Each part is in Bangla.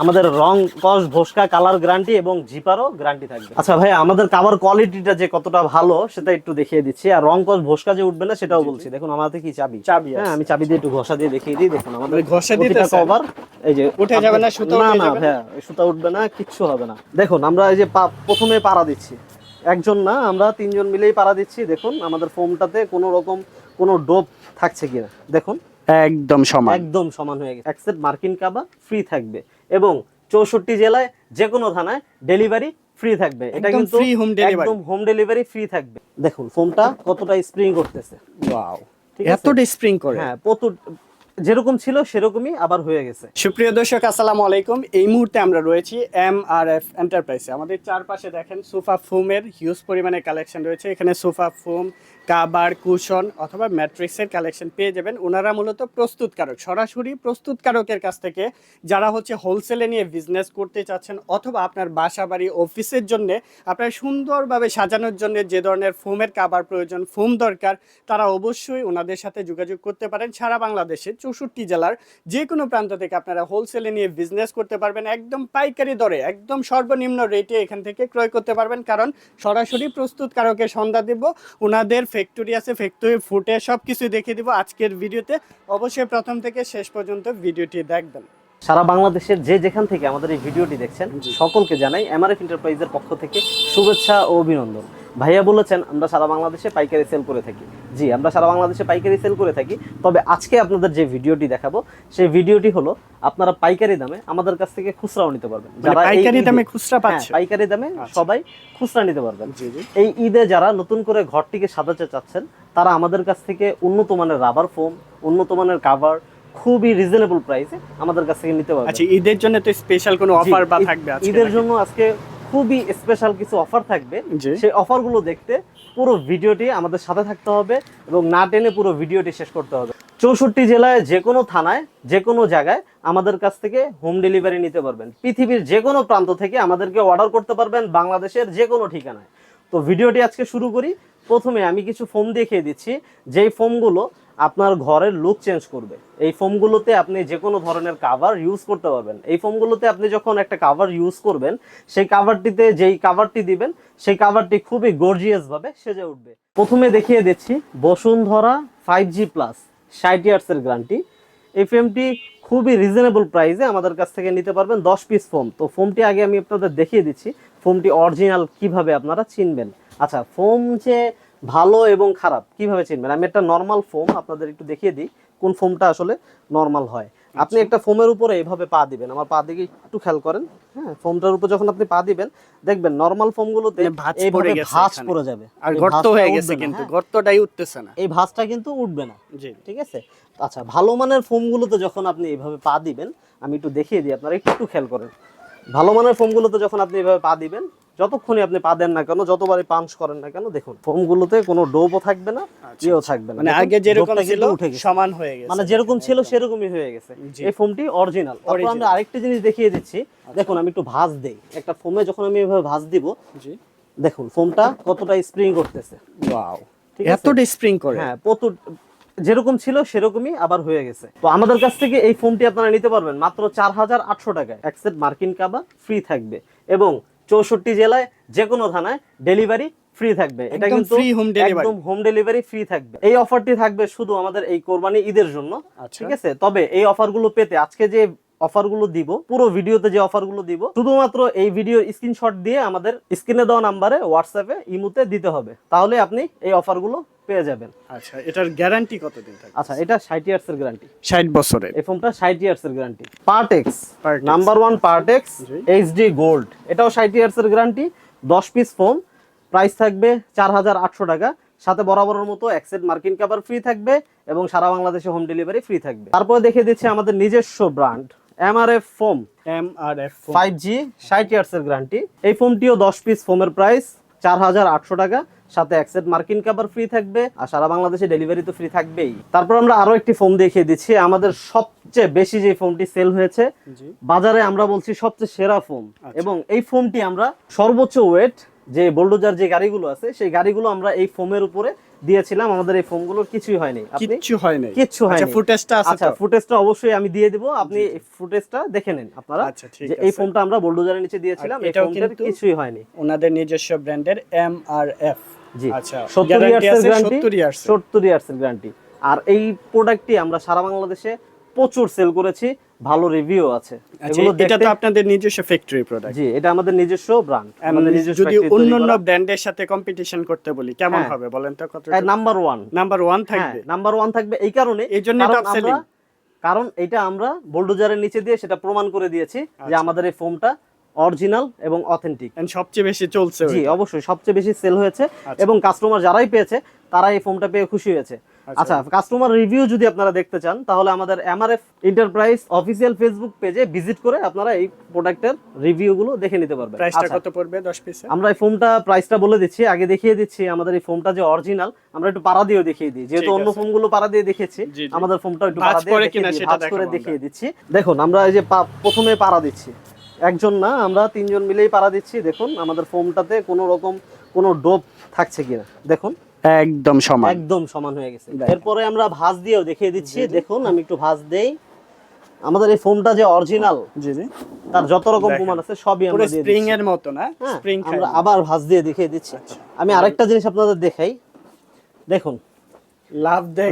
আমাদের রং কস ভোসকা কালার গ্যারান্টি এবং জিপারও গ্যারান্টি থাকবে। আচ্ছা ভাই, আমাদের কাভার কোয়ালিটিটা যে কতটা ভালো সেটা একটু দেখিয়ে দিচ্ছি, আর রং কস ভোসকা যে উঠবে না সেটাও বলছি। দেখুন আমাদের কি চাবি, হ্যাঁ আমি চাবি দিয়ে একটু ঘষা দিয়ে দেখিয়ে দিই। দেখুন আমাদের ঘষা দিতে কভার এই যে উঠে যাবে না, সুতা না উঠে না যাবে না, হ্যাঁ সুতা উঠবে না, কিচ্ছু হবে না। দেখুন আমরা এই যে প্রথমে পাড়া দিচ্ছি, একজন না আমরা তিনজন মিলেই পাড়া দিচ্ছি। দেখুন আমাদের ফোমটাতে কোনো রকম কোনো ডোপ থাকছে কিনা, দেখুন একদম সমান, একদম সমান হয়ে গেছে। অ্যাকসেপ্ট মার্কিন কাবা ফ্রি থাকবে এবং 64 জেলায় যে কোনো থানায় ডেলিভারি ফ্রি থাকবে। এটা কিন্তু একদম হোম ডেলিভারি ফ্রি থাকবে। দেখুন ফোমটা কতটা স্প্রিং করতেছে, ওয়াও এতটা স্প্রিং করে, হ্যাঁ যেরকম ছিল সেরকমই আবার হয়ে গেছে। সুপ্রিয় দর্শক আসসালামু আলাইকুম। এই মুহূর্তে আমরা রয়েছি MRF এন্টারপ্রাইজে। আমাদের চারপাশে দেখেন সোফা ফোমের হিউজ পরিমাণে কালেকশন রয়েছে। এখানে সোফা ফোম, কাভার, কুশন অথবা ম্যাট্রিক্সের কালেকশন পেয়ে যাবেন। ওনারা মূলত প্রস্তুতকারক, সরাসরি প্রস্তুতকারকের কাছ থেকে যারা হচ্ছে হোলসেলে নিয়ে বিজনেস করতে চাচ্ছেন অথবা আপনার বাসা বাড়ি অফিসের জন্য আপনার সুন্দরভাবে সাজানোর জন্য যে ধরনের ফোমের কাভার প্রয়োজন, ফোম দরকার, তারা অবশ্যই ওনাদের সাথে যোগাযোগ করতে পারেন। সারা বাংলাদেশে 64 জেলার যে কোনো প্রান্ত থেকে আপনারা হোলসেলে নিয়ে বিজনেস করতে পারবেন। একদম পাইকারি দরে, একদম সর্বনিম্ন রেটে এখান থেকে ক্রয় করতে পারবেন, কারণ সরাসরি প্রস্তুতকারকের সন্ধ্যা দেব। ওনাদের ফ্যাক্টরি আছে, ফ্যাক্টরি ফুটে সব কিছু দেখিয়ে দিব আজকের ভিডিওতে। অবশ্যই প্রথম থেকে শেষ পর্যন্ত ভিডিওটি দেখবেন। সারা বাংলাদেশের যে যেখান থেকে আমাদের এই ভিডিওটি দেখছেন সকলকে জানাই MRF এন্টারপ্রাইজের পক্ষ থেকে শুভেচ্ছা ও অভিনন্দন। ভাইয়া বলেছেন আমরা সারা বাংলাদেশে পাইকারি সেল করে থাকি। জি, আমরা সারা বাংলাদেশে পাইকারি সেল করে থাকি। তবে আজকে আপনাদের যে ভিডিওটি দেখাবো সেই ভিডিওটি হলো আপনারা পাইকারি দামে আমাদের কাছ থেকে খুচরাও নিতে পারবেন। যারা পাইকারি দামে খুচরা পাচ্ছে, পাইকারি দামে সবাই খুচরা নিতে পারবেন। এই ঈদে যারা নতুন করে ঘরটিকে সাজাতে চাচ্ছেন তারা আমাদের কাছ থেকে উন্নত মানের রাবার ফোম, উন্নত মানের কাভার খুবই রিজনেবল প্রাইসে আমাদের কাছ থেকে নিতে পারবেন। আচ্ছা, ঈদের জন্য তো স্পেশাল কোনো অফার বা থাকবে আজকে? ঈদের জন্য আজকে খুবই স্পেশাল কিছু অফার থাকবে। সেই অফারগুলো দেখতে পুরো ভিডিওটি আমাদের সাথে থাকতে হবে এবং না টেনে পুরো ভিডিওটি শেষ করতে হবে। 64 জেলায় যে কোনো থানায় যে কোনো জায়গায় আমাদের কাছ থেকে হোম ডেলিভারি নিতে পারবেন। পৃথিবীর যে কোনো প্রান্ত থেকে আমাদেরকে অর্ডার করতে পারবেন, বাংলাদেশের যে কোনো ঠিকানায়। তো ভিডিওটি আজকে শুরু করি। প্রথমে আমি কিছু ফোম দেখিয়ে দিচ্ছি, যেই ফোমগুলো আপনার ঘরের লুক চেঞ্জ করবে। এই ফোমগুলোতে আপনি যে কোনো ধরনের কাভার ইউজ করতে পারবেন। এই ফোমগুলোতে আপনি যখন একটা কাভার ইউজ করবেন সেই কাভারটিতে যেই কাভারটি দিবেন সেই কাভারটি খুবই গর্জিয়াস ভাবে সেজে উঠবে। প্রথমে দেখিয়ে দিচ্ছি বসুন্ধরা 5G প্লাস 60 ইয়ার্সের গ্যারান্টি। এই ফোমটি খুবই রিজনেবল প্রাইসে আমাদের কাছ থেকে নিতে পারবেন 10 পিস ফোম। তো ফোমটি আগে আমি আপনাদের দেখিয়ে দিচ্ছি ফোমটি অরিজিনাল কিভাবে আপনারা চিনবেন। আচ্ছা, ফোম যে ভালো এবং খারাপ কিভাবে চিনবেন, আমি একটা নর্মাল ফোম আপনাদের একটু দেখিয়ে দিই কোন ফোমটা আসলে নর্মাল হয়। আপনি একটা ফোমের উপরে এইভাবে পা দিবেন, আমার পা দিকে একটু খেয়াল করেন। হ্যাঁ, ফোমটার উপর যখন আপনি পা দিবেন দেখবেন নর্মাল ফোমগুলোতে এইভাবে ভাঁজ পড়ে যাবে আর গর্ত হয়ে গেছে, কিন্তু গর্তটাই উঠতেছে না, এই ভাঁজটা কিন্তু উঠবে না। ঠিক আছে। আচ্ছা, ভালো মানের ফোমগুলোতে যখন আপনি এইভাবে পা দিবেন, আমি একটু দেখিয়ে দিই, আপনারা একটু খেয়াল করেন। ভালো মানের ফোমগুলোতে যখন আপনি এইভাবে পা দিবেন, যতক্ষণই আপনি পা দেন না কেন, যতবারই পাঞ্চ করেন না কেন, দেখুন ফোমগুলোতে কোনো ডোবও থাকবে না, ইয়েও থাকবে না, মানে আগে যেরকম ছিল সমান হয়ে গেছে, মানে যেরকম ছিল সেরকমই হয়ে গেছে। এই ফোমটি অরিজিনাল। তারপর আমরা আরেকটা জিনিস দেখিয়ে দিচ্ছি, দেখুন আমি একটু ভাঁজ দেই একটা ফোমে, যখন আমি এইভাবে ভাঁজ দিব দেখুন ফোমটা কতটা স্প্রিং করতেছে। ওয়াও, এতটা স্প্রিং করে, হ্যাঁ যেরকম ছিল সেরকমই আবার হয়ে গেছে। তো আমাদের কাছ থেকে এই ফোমটি আপনারা নিতে পারবেন মাত্র 4800 টাকায়। অ্যাকসেপ্ট মার্কিন কাবা ফ্রি থাকবে এবং 64 জেলায় যে কোনো থানায় ডেলিভারি ফ্রি থাকবে। এটা কিন্তু একদম হোম ডেলিভারি ফ্রি থাকবে। এই অফারটি থাকবে শুধু আমাদের এই কোরবানি ঈদের জন্য। ঠিক আছে। তবে এই অফারগুলো পেতে আজকে যে অফারগুলো দিব, পুরো ভিডিওতে যে অফারগুলো দিব, শুধুমাত্র এই ভিডিওর স্ক্রিনশট দিয়ে আমাদের স্ক্রিনে দেওয়া নম্বরে হোয়াটসঅ্যাপে ইমোতে দিতে হবে, তাহলে আপনি এই অফারগুলো পেয়ে যাবেন। আচ্ছা, এটার গ্যারান্টি কতদিন থাকে? আচ্ছা, এটা 60 ইয়ার্সের গ্যারান্টি, 60 বছরের। এই ফোনটা 60 ইয়ার্সের guarantee. Partex number 1 Partex HD gold, এটাও 60 ইয়ার্সের গ্যারান্টি। 10 পিস ফোন, প্রাইস থাকবে 4800 টাকা। সাথে বরাবরের মতো অ্যাকসেপ্ট মার্কিন কাভার ফ্রি থাকবে এবং সারা বাংলাদেশে হোম ডেলিভারি ফ্রি থাকবে। তারপরে দেখিয়ে দিচ্ছি আমাদের নিজস্ব brand MRF foam, MRF 5G 60 ইয়ার্সের গ্যারান্টি। এই ফোনটিও 10 পিস ফোমের প্রাইস 4800 টাকা, সাথে অ্যাকসেপ্ট মার্কিন কাভার ফ্রি থাকবে আর সারা বাংলাদেশে ডেলিভারি তো ফ্রি থাকবেই। তারপর আমরা আরো একটি ফোন দেখিয়ে দিচ্ছি, আমাদের সবচেয়ে বেশি যে ফোনটি সেল হয়েছে বাজারে, আমরা বলছি সবচেয়ে সেরা ফোন। এবং এই ফোনটি আমরা সর্বোচ্চ ওয়েট যে বুলডোজার যে গাড়িগুলো আছে সেই গাড়িগুলো আমরা এই ফোমের উপরে দিয়েছিলাম, আমাদের এই ফোমগুলোর কিছুই হয়নি। কিচ্ছু হয় নাই, কিচ্ছু হয়নি। আচ্ছা ফুটেজটা আছে? আচ্ছা ফুটেজটা অবশ্যই আমি দিয়ে দিব, আপনি ফুটেজটা দেখে নেন আপনারা। আচ্ছা ঠিক যে আছে। এই ফোমটা আমরা বুলডোজারের নিচে দিয়েছিলাম, এই ফোমটার কিছুই হয়নি। ওনাদের নিজস্ব ব্র্যান্ডের MRF। জি আচ্ছা 70 ইয়ার্সের গ্যারান্টি, 70 70 ইয়ার্সের গ্যারান্টি। আর এই প্রোডাক্টটি আমরা সারা বাংলাদেশে প্রচুর সেল করেছি, ভালো রিভিউ আছে। এগুলো এটা তো আপনাদের নিজস্ব ফ্যাক্টরি প্রোডাক্ট? জি এটা আমাদের নিজস্ব ব্র্যান্ড, আমাদের নিজস্ব। যদি অন্যান্য ব্র্যান্ডের সাথে কম্পিটিশন করতে বলি কেমন হবে বলেন তো? কত নাম্বার 1? নাম্বার 1 থাকবে? নাম্বার 1 থাকবে এই কারণে, এইজন্য টপ সেলিং, কারণ এটা আমরা বুলডোজারের নিচে দিয়ে সেটা প্রমাণ করে দিয়েছি যে আমাদের এই ফোমটা অরিজিনাল এবং অথেন্টিক। এন্ড সবচেয়ে বেশি চলছে? জি অবশ্যই সবচেয়ে বেশি সেল হয়েছে এবং কাস্টমার যারাই পেয়েছে তারা এই ফোমটা পেয়ে খুশি হয়েছে। আচ্ছা কাস্টমার রিভিউ যদি আপনারা দেখতে চান তাহলে আমাদের এমআরএফ এন্টারপ্রাইজ অফিসিয়াল ফেসবুক পেজে ভিজিট করে আপনারা এই প্রোডাক্টের রিভিউগুলো দেখে নিতে পারবেন। প্রাইসটা কত পড়বে 10 পিসে? আমরা এই ফোমটা প্রাইসটা বলে দিচ্ছি, আগে দেখিয়ে দিচ্ছি আমাদের এই ফোমটা যে অরিজিনাল, আমরা একটু পাড়া দিয়েও দেখিয়ে দিই, যেহেতু অন্য ফোমগুলো পাড়া দিয়ে দেখেছি আমাদের ফোমটা একটু পাড়া দিয়ে দেখিয়ে দিচ্ছি। দেখুন আমরা এই যে প্রথমে পাড়া দিচ্ছি, একজন না আমরা তিনজন মিলেই পাড়া দিচ্ছি। দেখুন আমাদের ফোমটাতে কোনো রকম কোনো ডোপ থাকছে কিনা, দেখুন একদম সমান, একদম সমান হয়ে গেছে। এরপরে আমরা ভাঁজ দিয়েও দেখিয়ে দিচ্ছি, দেখুন আমি একটু ভাঁজ দেই। আমাদের এই ফোমটা যে অরিজিনাল, জি জি, তার যত রকম প্রমাণ আছে সবই আমরা দিয়ে দিচ্ছি। স্প্রিং এর মতো না? স্প্রিং আমরা আবার ভাঁজ দিয়ে দেখিয়ে দিচ্ছি। আমি আরেকটা জিনিস আপনাদের দেখাই, দেখুন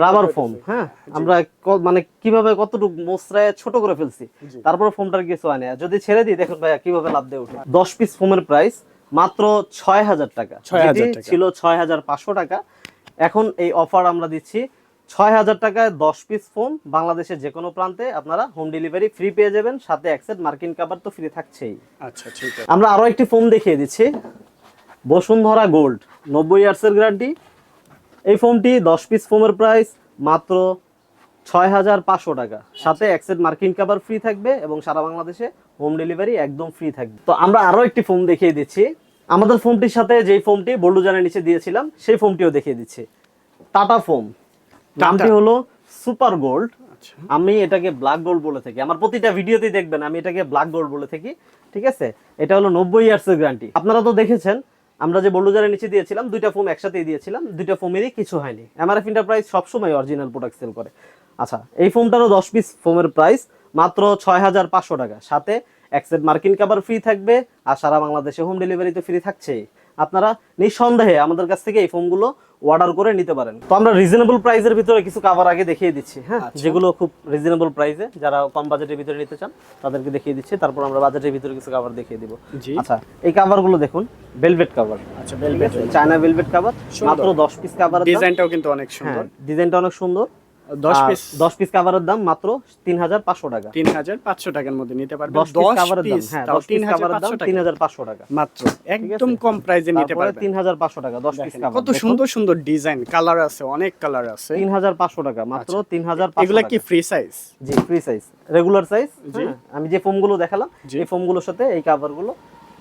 রাবার ফোম। হ্যাঁ আমরা মানে কিভাবে কতটুকু মোসরায় ছোট করে ফেলছি, তারপর ফোমটার কিছু হয় না। যদি ছেড়ে দিই দেখুন ভাইয়া কিভাবে লাভ দিয়ে উঠে। 10 পিস ফোমের প্রাইস মাত্র 6000 টাকা, যেটি ছিল 6500 টাকা। এখন এই অফার আমরা দিচ্ছি 6000 টাকায় 10 পিস ফোম, বাংলাদেশের যে কোনো প্রান্তে আপনারা হোম ডেলিভারি ফ্রি পেয়ে যাবেন, সাথে অ্যাক্সেট মার্কিন কভার তো ফ্রি থাকছেই। আচ্ছা ঠিক আছে। আমরা আরো একটি ফোম দেখিয়ে দিচ্ছি, বসুন্ধরা গোল্ড 90 ইয়ার্সের গ্যারান্টি। এই ফোমটি 10 পিস ফোমের প্রাইস মাত্র 6500 টাকা, সাথে অ্যাক্সেট মার্কিন কভার ফ্রি থাকবে এবং সারা বাংলাদেশে হোম ডেলিভারি একদম ফ্রি থাকবে। তো আমরা আরো একটি ফোম দেখিয়ে দিচ্ছি, আমাদের ফোমটির সাথে যেই ফোমটি বুলডোজারের নিচে দিয়েছিলাম সেই ফোমটিও দেখিয়ে দিচ্ছি। টাটা ফোম, নামটি হলো সুপার গোল্ড। আমি এটাকে ব্ল্যাক গোল্ড বলে থাকি, আমার প্রতিটা ভিডিওতেই দেখবেন আমি এটাকে ব্ল্যাক গোল্ড বলে থাকি, ঠিক আছে। এটা হলো 90 ইয়ার্সের গ্যারান্টি। আপনারা তো দেখেছেন আমরা যে বুলডোজারের নিচে দিয়েছিলাম দুইটা ফোম একসাথেই দিয়েছিলাম, দুইটা ফোমেরই কিছু হয়নি। এমআরএফ এন্টারপ্রাইজ সবসময় অরিজিনাল প্রোডাক্ট সেল করে। আচ্ছা এই ফোমটারও 10 পিস ফোমের প্রাইস মাত্র 6500 টাকা, সাথে অ্যাক্সেট মার্কিন কভার ফ্রি থাকবে আর সারা বাংলাদেশে হোম ডেলিভারি তো ফ্রি থাকছেই। আপনারা নিঃসন্দেহে আমাদের কাছ থেকে এই ফোমগুলো অর্ডার করে নিতে পারেন। তো আমরা রিজনেবল প্রাইসের ভিতরে কিছু কভার আগে দেখিয়ে দিচ্ছি, হ্যাঁ যেগুলো খুব রিজনেবল প্রাইসে, যারা কম বাজেটের ভিতরে নিতে চান তাদেরকে দেখিয়ে দিচ্ছি, তারপর আমরা বাজেটের ভিতরে কিছু কভার দেখিয়ে দিব। আচ্ছা এই কভারগুলো দেখুন, ভেলভেট কভার। আচ্ছা ভেলভেট, চায়না ভেলভেট কভার, মাত্র 10 পিস কভার। ডিজাইনটাও কিন্তু অনেক সুন্দর, ডিজাইনটা অনেক সুন্দর। 10 পিস কভারের দাম মাত্র 3500 টাকা, 3500 টাকার মধ্যে নিতে পারবেন। 10 পিস কভারের দাম, হ্যাঁ 10 পিস কভারের দাম 3500 টাকা মাত্র, একদম কম প্রাইসে নিতে পারবেন। 3500 টাকা 10 পিস কভার। কত সুন্দর সুন্দর ডিজাইন, কালার আছে, অনেক কালার আছে। 3500 টাকা মাত্র, 3500। এগুলা কি ফ্রি সাইজ? জি ফ্রি সাইজ, রেগুলার সাইজ। আমি যে ফোমগুলো দেখালাম এই ফোমগুলোর সাথে এই কভারগুলো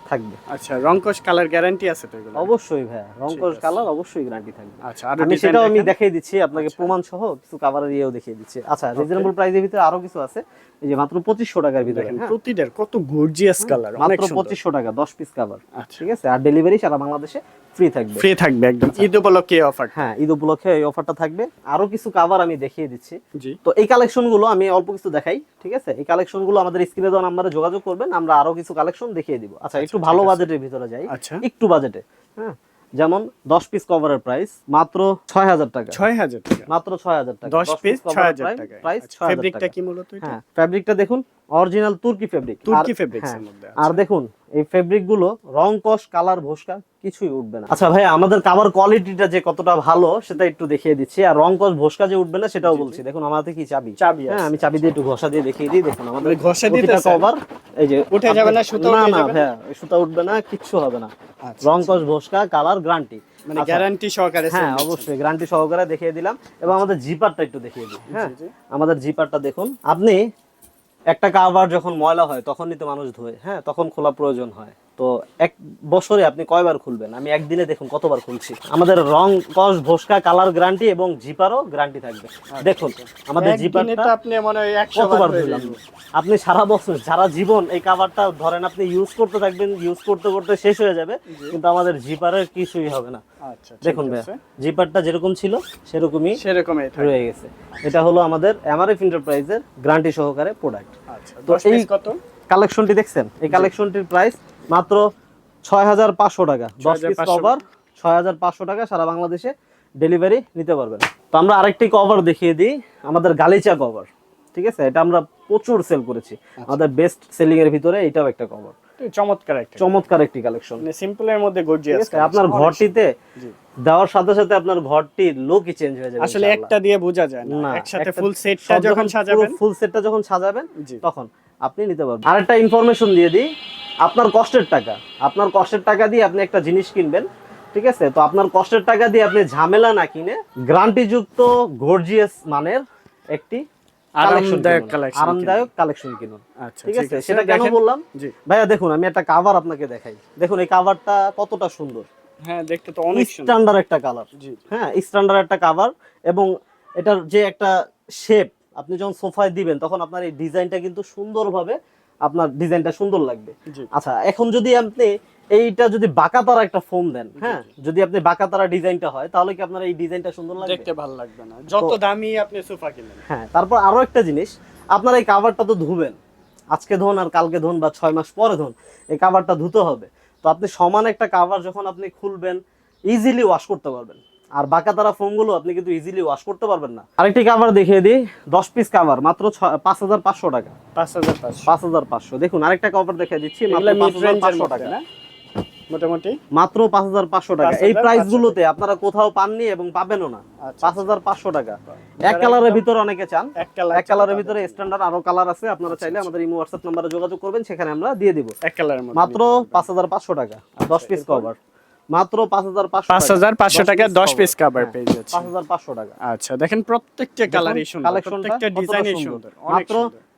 থাকবে। আচ্ছা রংকশ কালার গ্যারান্টি আছে তো এগুলো? অবশ্যই ভাই, রংকশ কালার অবশ্যই গ্যারান্টি থাকবে। আচ্ছা আর আমি সেটাও আমি দেখিয়ে দিচ্ছি আপনাকে, প্রমাণ সহ কিছু কভারের ইয়েও দেখিয়ে দিচ্ছি। আচ্ছা রিজনেবল প্রাইসের ভিতরে আরো কিছু আছে, এই যে মাত্র 2500 টাকার ভিতরে, প্রতিটার কত গর্জিয়াস কালার, মাত্র 2500 টাকা 10 পিস কভার, ঠিক আছে। আর ডেলিভারি সারা বাংলাদেশে ফ্রি থাকবে, ফ্রি থাকবে একদম। ঈদ উপলক্ষে অফার? হ্যাঁ ঈদ উপলক্ষে এই অফারটা থাকবে। আরো কিছু কভার আমি দেখিয়ে দিচ্ছি। জি তো এই কালেকশনগুলো আমি অল্প কিছু দেখাই, ঠিক আছে। এই কালেকশনগুলো আমাদের স্ক্রিনে দেওয়া নম্বরে যোগাযোগ করবেন, আমরা আরো কিছু কালেকশন দেখিয়ে দিব। আচ্ছা একটু ভালো বাজেটের ভিতরে যাই, একটু বাজেটে, হ্যাঁ যেমন 10 পিস কভারের প্রাইস মাত্র 6000 টাকা, 6000 টাকা মাত্র, 6000 টাকা 10 পিস 6000 টাকা প্রাইস। ফেব্রিকটা কি মূলত এটা? হ্যাঁ ফেব্রিকটা দেখুন অরিজিনাল তুর্কি ফেব্রিক, তুর্কি ফেব্রিক্সের মধ্যে। আর দেখুন এই ফেব্রিক গুলো রং কস কালার ভোসকা কিছুই উঠবে না। আচ্ছা ভাই আমাদের কাভার কোয়ালিটিটা যে কতটা ভালো সেটা একটু দেখিয়ে দিচ্ছি, আর রং কস ভোসকা যে উঠবে না সেটাও বলছি। দেখুন আমাদের কি চাবি, হ্যাঁ আমি চাবি দিয়ে একটু ঘষা দিয়ে দেখিয়ে দিই। দেখুন আমাদের ঘষা দিতে কভার এই যে উঠে যাবে না, সুতা না না ভাই সুতা উঠবে না, কিচ্ছু হবে না। রং কস ভোসকা কালার গ্যারান্টি, মানে গ্যারান্টি সহকারে। হ্যাঁ অবশ্যই গ্যারান্টি সহকারে দেখিয়ে দিলাম। এবং আমাদের জিপারটা একটু দেখিয়ে দিই। হ্যাঁ আমাদের জিপারটা দেখুন, আপনি একটা কাভার যখন ময়লা হয় তখনই তো মানুষ ধোয়, হ্যাঁ তখন খোলা প্রয়োজন হয়, তো এক বছরে আপনি কয়বার খুলবেন? আমি একদিনে দেখুন কতবার খুলছি। আমাদের রং কস ভোসকা কালার গ্যারান্টি এবং জিপারও গ্যারান্টি থাকবে। দেখুন আমাদের জিপারটা আপনি মনে হয় 100 বার কতবার হয়ে ধুলাম, যাবে। আপনি সারা বছর সারা জীবন এই কাভারটা ধরেন আপনি ইউজ করতে থাকবেন, ইউজ করতে করতে শেষ হয়ে যাবে, কিন্তু আমাদের জিপারের কিছুই হবে না। আচ্ছা দেখুন ভাই, জিপারটা যেরকম ছিল সেরকমই সেরকমই রয়ে গেছে। এটা হলো আমাদের এমআরএফ এন্টারপ্রাইজের গ্যারান্টি সহকারে প্রোডাক্ট। আচ্ছা, তো 10 এই পিস কত? কালেকশনটি দেখছেন, এই কালেকশনটির প্রাইস মাত্র 6500 টাকা। 10 পিস 6500 কভার 6500 টাকা, সারা বাংলাদেশে ডেলিভারি নিতে পারবেন। তো আমরা আরেকটি কভার দেখিয়ে দিই, আমাদের গালিচা কভার। ঠিক আছে, এটা আমরা প্রচুর সেল করেছি, আমাদের বেস্ট সেলিং এর ভিতরে এটাও একটা কভার। চমৎকার একটি কালেকশন, মানে সিম্পলের মধ্যে গর্জিয়াস। আপনার ঘরটিতে দেওয়ার সাথে সাথে আপনার ঘরটির লুকই চেঞ্জ হয়ে যাবে। আসলে একটা দিয়ে বোঝা যায় না, একসাথে ফুল সেটটা যখন সাজাবেন তখন আপনি নিতে পারবেন। আরেকটা ইনফরমেশন দিয়ে দিই, আপনার কষ্টের টাকা দিয়ে আপনি একটা জিনিস কিনবেন, ঠিক আছে? তো আপনার কষ্টের টাকা দিয়ে আপনি ঝামেলা না কিনে গ্যারান্টিযুক্ত গর্জিয়াস মানের একটি আরামদায়ক কালেকশন কিনুন। আচ্ছা, ঠিক আছে, সেটা কেন বললাম ভাইয়া, দেখুন আমি একটা কাভার আপনাকে দেখাই। দেখুন এই কাভারটা কতটা সুন্দর। হ্যাঁ, দেখতে তো অনেক সুন্দর, স্ট্যান্ডার্ড একটা কালার। হ্যাঁ, স্ট্যান্ডার্ড একটা কাভার, এবং এটার যে একটা শেপ, আপনি যখন সোফায় দিবেন তখন আপনার এই ডিজাইনটা কিন্তু সুন্দরভাবে, আপনার ডিজাইনটা সুন্দর লাগবে। আচ্ছা, এখন যদি আপনি এইটা যদি বাঁকাতারা একটা ফোম দেন, হ্যাঁ, যদি আপনি বাঁকাতারা ডিজাইনটা হয়, তাহলে কি আপনার এই ডিজাইনটা সুন্দর লাগবে? দেখতে ভালো লাগবে না, যত দামি আপনি সোফা কিনেন। হ্যাঁ, তারপর আরো একটা জিনিস, আপনার এই কাভারটা তো ধুবেন, আজকে ধোন আর কালকে ধোন বা 6 মাস পরে ধোন, এই কাভারটা ধুতে হবে। তো আপনি সমান একটা কাভার যখন আপনি খুলবেন, ইজিলি ওয়াশ করতে পারবেন। আর বাঁকাতারা ফোমগুলো আপনি কিন্তু ইজিলি ওয়াশ করতে পারবেন না। আরেকটি কাভার দেখিয়ে দিই, 10 পিস কাভার মাত্র 5500 টাকা। 5500। দেখুন আরেকটা কভার দেখিয়ে দিচ্ছি, মাত্র 5500 টাকা, মোটামুটি মাত্র 5500 টাকা। এই প্রাইস গুলোতে আপনারা কোথাও পাননি এবং পাবেনও না। 5500 টাকা। এক কালারের ভিতরে অনেকে চান, এক কালারের ভিতরে স্ট্যান্ডার্ড আরো কালার আছে, আপনারা চাইলে আমাদের ইমো হোয়াটসঅ্যাপ নম্বরে যোগাযোগ করবেন, সেখানে আমরা দিয়ে দিব। এক কালারের মধ্যে মাত্র 5500 টাকা 10 পিস কভার, মাত্র 5500 টাকা 10 পিস কভার পেয়ে যাচ্ছে 5500 টাকা। আচ্ছা, দেখেন প্রত্যেকটা কালারই সুন্দর, প্রত্যেকটা ডিজাইনই সুন্দর, মাত্র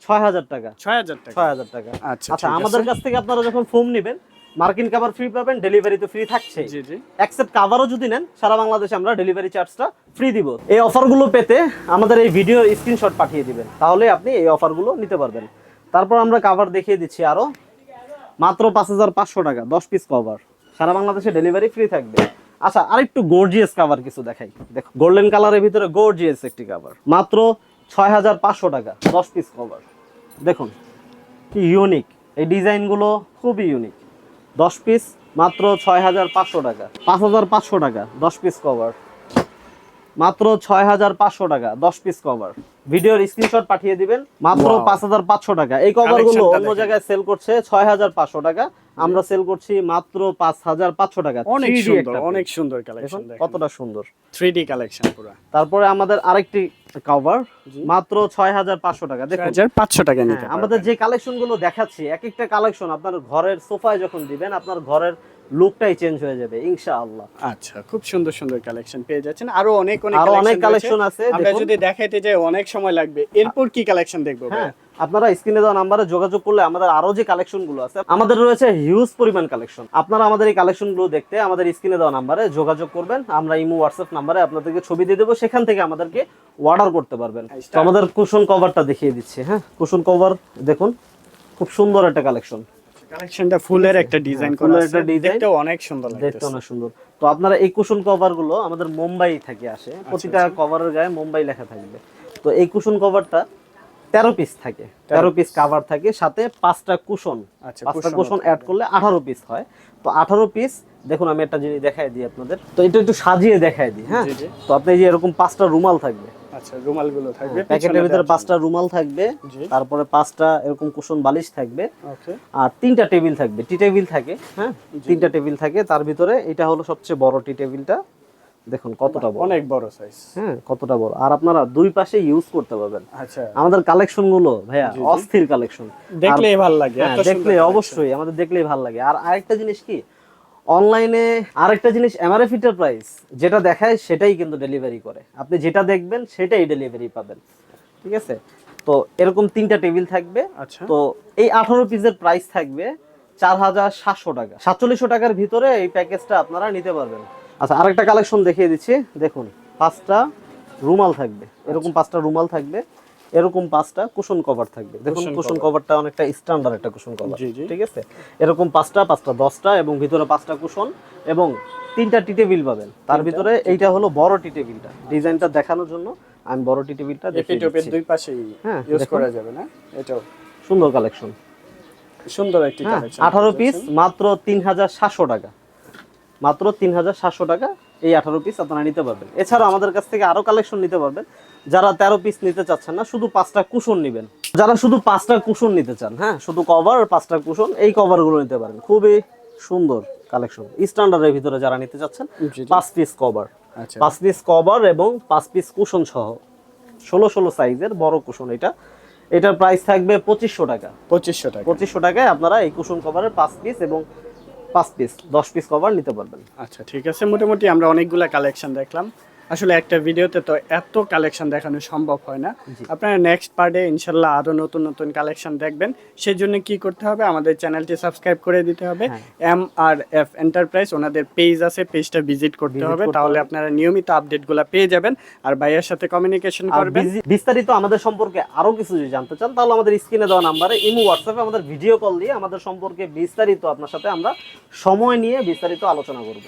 6000 টাকা। 6000 টাকা। আচ্ছা, আমাদের কাছ থেকে আপনারা যখন ফোম নেবেন, মার্কিন কভার ফ্রি পাবেন, ডেলিভারি তো ফ্রি থাকছে। জি জি, এক্সেপ্ট কভারও যদি নেন, সারা বাংলাদেশে আমরা ডেলিভারি চার্জটা ফ্রি দিব। এই অফারগুলো পেতে আমাদের এই ভিডিওর স্ক্রিনশট পাঠিয়ে দিবেন, তাহলে আপনি এই অফারগুলো নিতে পারবেন। তারপর আমরা কভার দেখিয়ে দিচ্ছি আরো, মাত্র 5500 টাকা 10 পিস কভার, সারা বাংলাদেশে ডেলিভারি ফ্রি থাকবে। আচ্ছা, আরেকটু গর্জিয়াস কভার কিছু দেখাই। দেখো, গোল্ডেন কালারের ভিতরে গর্জিয়াস একটি কভার, মাত্র 6500 টাকা 10 পিস কভার। দেখুন কি ইউনিক, এই ডিজাইনগুলো খুবই ইউনিক। 10 পিস মাত্র 6500 টাকা। 5500 টাকা 10 পিস কভার, মাত্র 6500 টাকা 10 পিস কভার। ভিডিওর স্ক্রিনশট পাঠিয়ে দিবেন, মাত্র 5500 টাকা। এই কভারগুলো অন্য জায়গায় সেল করছে 6500 টাকা, আমরা সেল করছি মাত্র 5500 টাকা। অনেক সুন্দর, অনেক সুন্দর কালেকশন, দেখেন কতটা সুন্দর 3D কালেকশন পুরো। তারপরে আমাদের আরেকটি কভার, মাত্র 6500 টাকা। দেখুন 6500 টাকা নিতে পারবেন। আমাদের যে কালেকশনগুলো দেখাচ্ছি, এক একটা কালেকশন আপনার ঘরের সোফায় যখন দিবেন, আপনার ঘরের লুকটাই চেঞ্জ হয়ে যাবে ইনশাআল্লাহ। আচ্ছা, খুব সুন্দর সুন্দর কালেকশন পেয়ে যাচ্ছেন। আরো অনেক কালেকশন আছে, আমরা যদি দেখাইতে যাই অনেক সময় লাগবে। এরপর কি কালেকশন দেখবো? হ্যাঁ, আপনারা স্ক্রিনে দেওয়া নম্বরে যোগাযোগ করলে আমাদের আরো যে কালেকশনগুলো আছে, আমাদের রয়েছে হিউজ পরিমাণ কালেকশন। আপনারা আমাদের এই কালেকশনগুলো দেখতে আমাদের স্ক্রিনে দেওয়া নম্বরে যোগাযোগ করবেন, আমরা ইমো হোয়াটসঅ্যাপ নম্বরে আপনাদেরকে ছবি দিয়ে দেবো, সেখান থেকে আমাদেরকে অর্ডার করতে পারবেন। তো আমাদের কুশন কভারটা দেখিয়ে দিচ্ছি। হ্যাঁ, কুশন কভার দেখুন, খুব সুন্দর একটা কালেকশন। কালেকশনটা ফুলের একটা ডিজাইন করা আছে, দেখতে অনেক সুন্দর লাগছে, দেখতে অনেক সুন্দর। তো আপনারা এই কুশন কভার গুলো আমাদের মুম্বাই থেকে আসে, প্রতিটা কভারের গায়ে মুম্বাই লেখা থাকবে। তো এই কুশন কভারটা 13 পিস থাকে, 13 পিস কভার থাকে, সাথে 5টা কুশন, 5টা কুশন অ্যাড করলে 18 পিস হয়। তো 18 পিস, দেখুন আমি একটা জিনিস দেখাই দিই আপনাদের, তো এটা একটু সাজিয়ে দেখাই দিই। হ্যাঁ, তো আপনি যে এরকম 5টা রুমাল থাকবে, আচ্ছা রুমালগুলো থাকবে, প্যাকেটের ভিতরে 5টা রুমাল থাকবে, তারপরে 5টা এরকম কুশন বালিশ থাকবে, আর 3টা টেবিল থাকবে, টি টেবিল থাকে। হ্যাঁ, 3টা টেবিল থাকে, তার ভিতরে এটা হলো সবচেয়ে বড় টি টেবিলটা। দেখুন কতটা বড়, অনেক বড় সাইজ। হ্যাঁ, কতটা বড়, আর আপনারা দুই পাশে ইউজ করতে পারবেন। আচ্ছা, আমাদের কালেকশন গুলো ভাইয়া অস্থির কালেকশন, দেখলেই ভালো লাগে। দেখলে অবশ্যই আমাদের দেখলেই ভালো লাগে। আর আরেকটা জিনিস কি, অনলাইনে আরেকটা জিনিস, এমআরএফ এন্টারপ্রাইজ যেটা দেখায় সেটাই কিন্তু ডেলিভারি করে। আপনি যেটা দেখবেন সেটাই ডেলিভারি পাবেন, ঠিক আছে? তো এরকম 3টা টেবিল থাকবে। আচ্ছা, তো এই 18 পিসের প্রাইস থাকবে 4700 টাকা। 4700 টাকার ভিতরে এই প্যাকেজটা আপনারা নিতে পারবেন। আচ্ছা, আরেকটা কালেকশন দেখিয়ে দিচ্ছি। দেখুন, 5টা রুমাল থাকবে, এরকম 5টা রুমাল থাকবে, এরকম 5টা কুশন কভার থাকবে। দেখুন কুশন কভারটা অনেকটা স্ট্যান্ডার্ড একটা কুশন কভার, ঠিক আছে? এরকম 5টা 10টা এবং ভিতরে 5টা কুশন এবং 3টা টি টেবিল পাবেন। তার ভিতরে এইটা হলো বড় টি টেবিলটা, ডিজাইনটা দেখানোর জন্য আমি বড় টি টেবিলটা দেখিয়ে দিচ্ছি। দুই পাশেই ইউজ করা যাবে না? এটাও সুন্দর কালেকশন, সুন্দর একটি কালেকশন। 18 পিস মাত্র 3700 টাকা, মাত্র 3700 টাকা এই 18 পিস আপনারা নিতে পারবেন। এছাড়া আমাদের কাছ থেকে আরো কালেকশন নিতে পারবেন। যারা 13 পিস নিতে চাচ্ছেন না, শুধু 5টা কুশন নেবেন, যারা শুধু 5টা কুশন নিতে চান, হ্যাঁ, শুধু কভার আর 5টা কুশন, এই কভারগুলো নিতে পারেন। খুবই সুন্দর কালেকশন, স্ট্যান্ডার্ডের ভিতরে যারা নিতে চাচ্ছেন। 5 পিস কভার, 5 পিস কভার এবং 5 পিস কুশন সহ 16 সাইজের বড় কুশন। এটার প্রাইস থাকবে 2500 টাকা। 2500 টাকায় আপনারা এই কুশন কভারের 5 পিস এবং 5 পিস 10 পিস কভার নিতে পারবেন। আচ্ছা, ঠিক আছে। মোটামুটি আমরা অনেকগুলা কালেকশন দেখলাম। আসলে একটা ভিডিওতে তো এত কালেকশন দেখানো সম্ভব হয় না। আপনারা নেক্সট পার্টে ইনশাল্লাহ আরো নতুন নতুন কালেকশন দেখবেন। সেই জন্য কি করতে হবে, আমাদের চ্যানেলটি সাবস্ক্রাইব করে দিতে হবে। MRF এন্টারপ্রাইজ ওনাদের পেজ আছে, পেজটা ভিজিট করতে হবে, তাহলে আপনারা নিয়মিত আপডেটগুলো পেয়ে যাবেন আর ভাইয়ের সাথে কমিউনিকেশন করবেন। বিস্তারিত আমাদের সম্পর্কে আরো কিছু যদি জানতে চান, তাহলে আমাদের স্ক্রিনে দেওয়া নম্বরে ইমো, হোয়াটসঅ্যাপে আমাদের ভিডিও কল দিয়ে আমাদের সম্পর্কে বিস্তারিত আপনার সাথে আমরা সময় নিয়ে বিস্তারিত আলোচনা করব।